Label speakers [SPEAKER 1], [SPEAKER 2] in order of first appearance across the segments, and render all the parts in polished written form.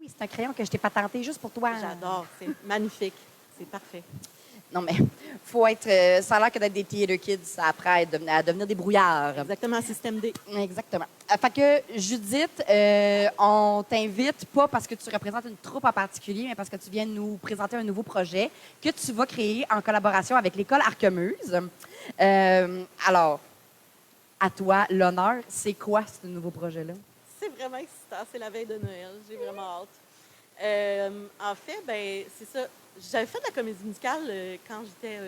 [SPEAKER 1] Oui, c'est un crayon que je t'ai patenté juste pour toi.
[SPEAKER 2] J'adore, c'est magnifique, c'est parfait.
[SPEAKER 1] Non, mais faut être. Ça a l'air que d'être des theater kids, ça apprend à devenir des brouillards.
[SPEAKER 2] Exactement, système D.
[SPEAKER 1] Exactement. Fait que, Judith, on t'invite pas parce que tu représentes une troupe en particulier, mais parce que tu viens nous présenter un nouveau projet que tu vas créer en collaboration avec l'école Arquemuse. Alors, à toi, l'honneur, c'est quoi ce nouveau projet-là?
[SPEAKER 2] C'est vraiment excitant, c'est la veille de Noël, j'ai vraiment hâte. En fait, ben c'est ça. J'avais fait de la comédie musicale quand j'étais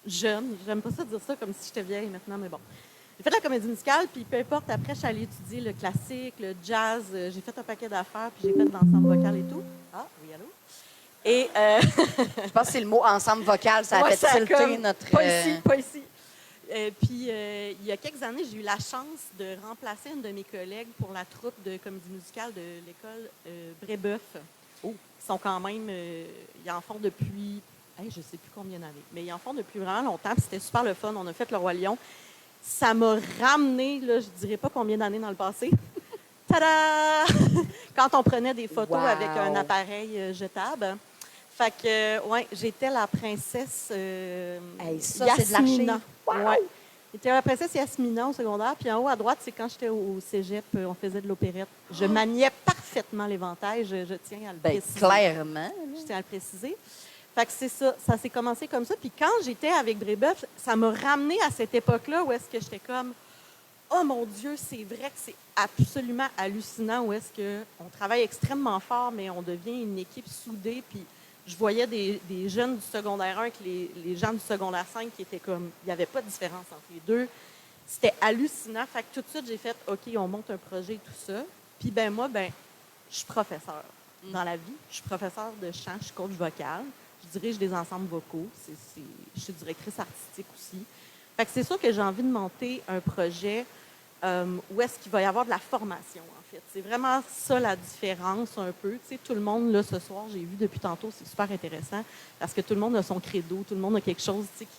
[SPEAKER 2] jeune. J'aime pas ça dire ça comme si j'étais vieille maintenant, mais bon. J'ai fait de la comédie musicale, puis peu importe, après, je suis allée étudier le classique, le jazz. J'ai fait un paquet d'affaires, puis j'ai fait de l'ensemble vocal et tout. Ah, oui, allô? Et
[SPEAKER 1] Je pense que c'est le mot ensemble vocal, ça a
[SPEAKER 2] ouais,
[SPEAKER 1] fait tilter
[SPEAKER 2] comme,
[SPEAKER 1] notre.
[SPEAKER 2] pas ici, pas ici. Puis, il y a quelques années, j'ai eu la chance de remplacer une de mes collègues pour la troupe de comédie musicale de l'école Brébeuf.
[SPEAKER 1] Oh.
[SPEAKER 2] Ils sont quand même, ils en font depuis, je ne sais plus combien d'années, mais ils en font depuis vraiment longtemps. Puis c'était super le fun. On a fait le Roi Lion. Ça m'a ramené, là, je ne dirais pas combien d'années dans le passé. Tada! Quand on prenait des photos
[SPEAKER 1] Wow.
[SPEAKER 2] avec un appareil jetable. Fait que, ouais, j'étais la princesse
[SPEAKER 1] Ça, c'est de
[SPEAKER 2] Yasmina.
[SPEAKER 1] l'archive. Wow.
[SPEAKER 2] Ouais. J'étais la princesse Yasmina au secondaire. Puis en haut à droite, c'est quand j'étais au cégep, on faisait de l'opérette. Je maniais parfaitement l'éventail. Je tiens à le préciser.
[SPEAKER 1] Clairement.
[SPEAKER 2] Je tiens à le préciser. Fait que c'est ça. Ça s'est commencé comme ça. Puis quand j'étais avec Brébeuf, ça m'a ramené à cette époque-là où est-ce que j'étais comme oh mon Dieu, c'est vrai que c'est absolument hallucinant où est-ce qu'on travaille extrêmement fort, mais on devient une équipe soudée. Puis je voyais des jeunes du secondaire 1 avec les gens du secondaire 5 qui étaient comme, il n'y avait pas de différence entre les deux. C'était hallucinant. Fait que tout de suite, j'ai fait, OK, on monte un projet et tout ça. Puis ben moi, je suis professeure dans la vie. Je suis professeure de chant, je suis coach vocal. Je dirige des ensembles vocaux. Je suis directrice artistique aussi. Fait que c'est sûr que j'ai envie de monter un projet où est-ce qu'il va y avoir de la formation, en fait. C'est vraiment ça la différence un peu. Tu sais, tout le monde, là, ce soir, j'ai vu depuis tantôt, c'est super intéressant parce que tout le monde a son credo, tout le monde a quelque chose, tu sais,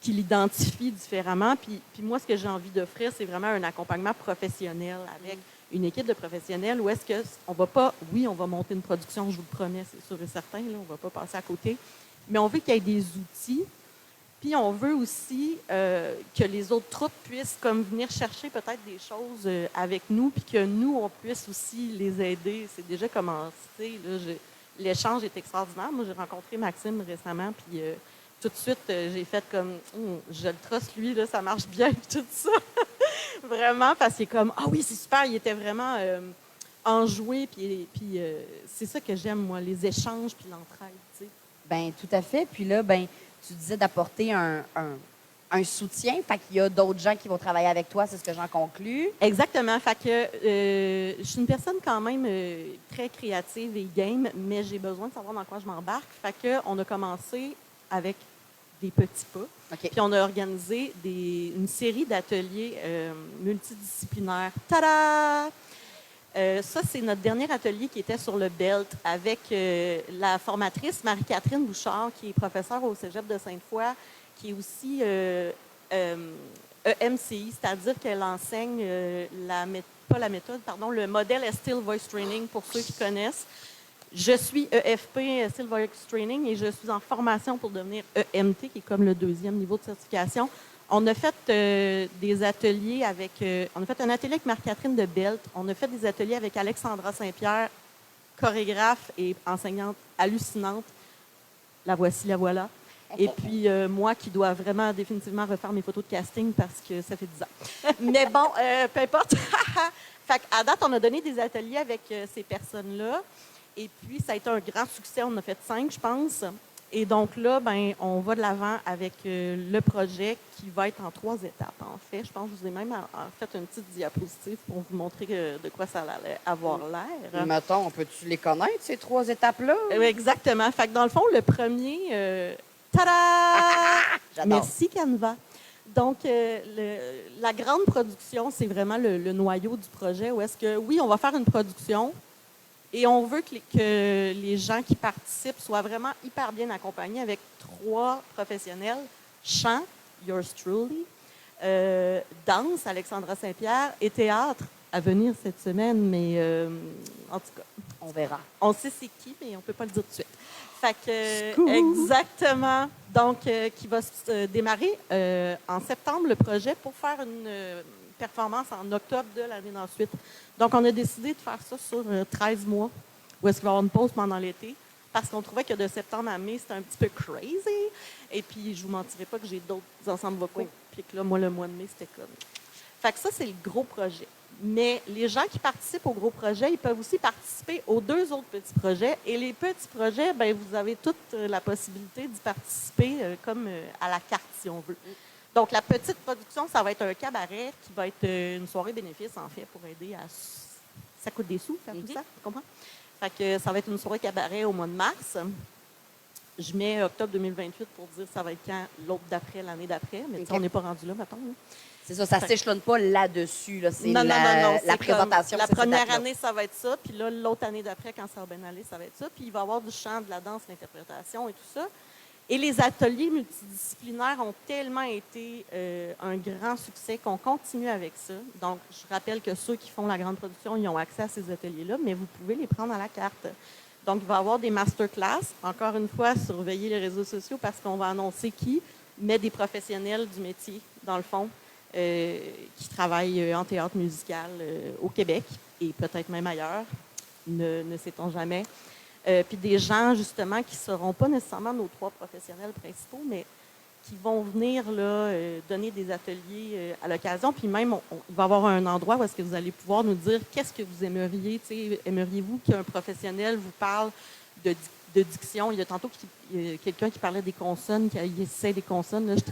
[SPEAKER 2] qui l'identifie différemment. Puis moi, ce que j'ai envie d'offrir, c'est vraiment un accompagnement professionnel avec une équipe de professionnels où est-ce qu'on va pas, oui, on va monter une production, je vous le promets, c'est sûr et certain, là, on va pas passer à côté, mais on veut qu'il y ait des outils. Puis on veut aussi que les autres troupes puissent comme venir chercher peut-être des choses avec nous, puis que nous, on puisse aussi les aider. C'est déjà commencé. L'échange est extraordinaire. Moi, j'ai rencontré Maxime récemment, puis tout de suite, j'ai fait comme je le truste, lui, là, ça marche bien, puis tout ça. Vraiment, parce qu'il est comme ah oui, c'est super. Il était vraiment enjoué, puis c'est ça que j'aime, moi, les échanges, puis l'entraide, tu sais.
[SPEAKER 1] Ben tout à fait. Puis là, tu disais d'apporter un soutien. Fait qu'il y a d'autres gens qui vont travailler avec toi, c'est ce que j'en conclus.
[SPEAKER 2] Exactement. Fait que je suis une personne quand même très créative et game, mais j'ai besoin de savoir dans quoi je m'embarque. Fait que on a commencé avec des petits pas.
[SPEAKER 1] Okay.
[SPEAKER 2] Puis on a organisé une série d'ateliers multidisciplinaires. Tada! Ça, c'est notre dernier atelier qui était sur le BELT avec la formatrice Marie-Catherine Bouchard, qui est professeure au Cégep de Sainte-Foy, qui est aussi EMCI, c'est-à-dire qu'elle enseigne le modèle Still Voice Training pour ceux qui connaissent. Je suis EFP, Still Voice Training, et je suis en formation pour devenir EMT, qui est comme le deuxième niveau de certification. On a fait des ateliers on a fait un atelier avec Marie-Catherine de Belt. On a fait des ateliers avec Alexandra Saint-Pierre, chorégraphe et enseignante hallucinante. La voici, la voilà. Et puis, moi qui dois vraiment définitivement refaire mes photos de casting parce que ça fait 10 ans. Mais bon, peu importe. Fait qu'à date, on a donné des ateliers avec ces personnes-là. Et puis, ça a été un grand succès. On en a fait 5, je pense. Et donc là, on va de l'avant avec le projet qui va être en 3 étapes, en fait. Je pense que je vous ai même fait une petite diapositive pour vous montrer de quoi ça allait avoir l'air.
[SPEAKER 1] Mettons, peut-tu les connaître, ces 3 étapes-là?
[SPEAKER 2] Exactement. Fait que dans le fond, le premier... tada! Merci, Canva. Donc, la grande production, c'est vraiment le noyau du projet où est-ce que, oui, on va faire une production, et on veut que les gens qui participent soient vraiment hyper bien accompagnés avec 3 professionnels. Chant, yours truly, danse, Alexandra Saint-Pierre, et théâtre, à venir cette semaine, mais En tout cas,
[SPEAKER 1] On verra.
[SPEAKER 2] on sait c'est qui, mais on ne peut pas le dire tout de suite. Fait que,
[SPEAKER 1] Scoop!
[SPEAKER 2] exactement. Donc, qui va se démarrer en septembre, le projet, pour faire une performance en octobre de l'année d'ensuite. Donc, on a décidé de faire ça sur 13 mois, où est-ce qu'il va y avoir une pause pendant l'été, parce qu'on trouvait que de septembre à mai, c'était un petit peu crazy. Et puis, je vous mentirai pas que j'ai d'autres ensembles vocaux. Puis que là, moi, le mois de mai, c'était comme... Fait que ça, c'est le gros projet. Mais les gens qui participent au gros projet, ils peuvent aussi participer aux 2 autres petits projets. Et les petits projets, bien, vous avez toute la possibilité d'y participer comme à la carte, si on veut. Donc, la petite production, ça va être un cabaret qui va être une soirée bénéfice, en fait, pour aider à... Ça coûte des sous, faire tout ça, tu comprends? Fait que ça va être une soirée cabaret au mois de mars. Je mets octobre 2028 pour dire ça va être quand l'autre d'après, l'année d'après. Mais on n'est pas rendu là, mettons. Là.
[SPEAKER 1] C'est ça, ça ne s'échelonne pas là-dessus. Là. C'est
[SPEAKER 2] non,
[SPEAKER 1] la
[SPEAKER 2] c'est
[SPEAKER 1] présentation.
[SPEAKER 2] La première année, ça va être ça. Puis là, l'autre année d'après, quand ça va bien aller, ça va être ça. Puis il va y avoir du chant, de la danse, de l'interprétation et tout ça. Et les ateliers multidisciplinaires ont tellement été un grand succès qu'on continue avec ça. Donc, je rappelle que ceux qui font la grande production, ils ont accès à ces ateliers-là, mais vous pouvez les prendre à la carte. Donc, il va y avoir des masterclass. Encore une fois, surveillez les réseaux sociaux parce qu'on va annoncer qui, mais des professionnels du métier, dans le fond, qui travaillent en théâtre musical au Québec et peut-être même ailleurs, ne sait-on jamais. Puis des gens, justement, qui ne seront pas nécessairement nos 3 professionnels principaux, mais qui vont venir là, donner des ateliers à l'occasion. Puis même, il va y avoir un endroit où est-ce que vous allez pouvoir nous dire qu'est-ce que vous aimeriez. Aimeriez-vous qu'un professionnel vous parle de diction? Il y a tantôt quelqu'un qui parlait des consonnes, qui essaie des consonnes. Là,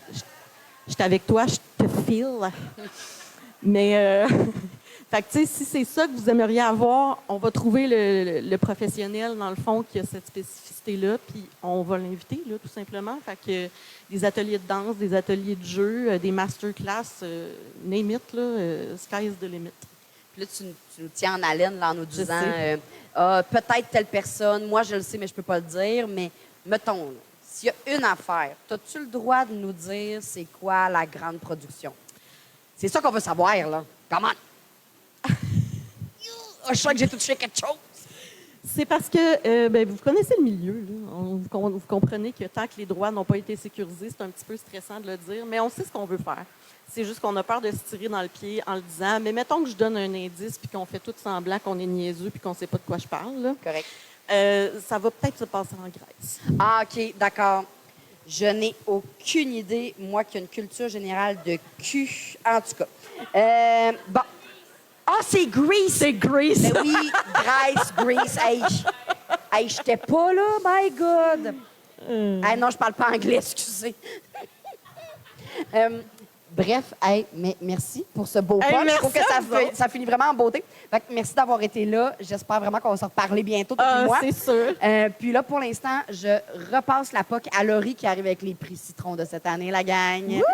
[SPEAKER 2] j'étais avec toi, je te feel. Mais... Fait que, tu sais, si c'est ça que vous aimeriez avoir, on va trouver le professionnel, dans le fond, qui a cette spécificité-là, puis on va l'inviter, là, tout simplement. Fait que des ateliers de danse, des ateliers de jeu, des masterclass, name it, là, sky is the limit.
[SPEAKER 1] Puis là, tu nous tiens en haleine là, en nous disant peut-être telle personne, moi je le sais, mais je peux pas le dire, mais mettons, là, s'il y a une affaire, as-tu le droit de nous dire c'est quoi la grande production? C'est ça qu'on veut savoir, là. Comment? Je sens que j'ai touché quelque chose.
[SPEAKER 2] C'est parce que vous connaissez le milieu. Là. Vous comprenez que tant que les droits n'ont pas été sécurisés, c'est un petit peu stressant de le dire, mais on sait ce qu'on veut faire. C'est juste qu'on a peur de se tirer dans le pied en le disant. Mais mettons que je donne un indice puis qu'on fait tout semblant qu'on est niaiseux puis qu'on ne sait pas de quoi je parle. Là.
[SPEAKER 1] Correct.
[SPEAKER 2] Ça va peut-être se passer en Grèce.
[SPEAKER 1] Ah, OK, d'accord. Je n'ai aucune idée, moi, qui a une culture générale de cul. En tout cas. Bon. Ah, c'est Greece!
[SPEAKER 2] C'est Greece!
[SPEAKER 1] Ben oui, Greece. Hey, j'étais pas là, my God! Hey, non, je parle pas anglais, excusez. Bref, hey, mais merci pour ce beau punch. Je trouve que ça finit vraiment en beauté. Fait que merci d'avoir été là. J'espère vraiment qu'on va se reparler bientôt, toi et moi.
[SPEAKER 2] C'est sûr.
[SPEAKER 1] Puis là, pour l'instant, je repasse la POC à Laurie qui arrive avec les prix Citron de cette année, la gang. Woo!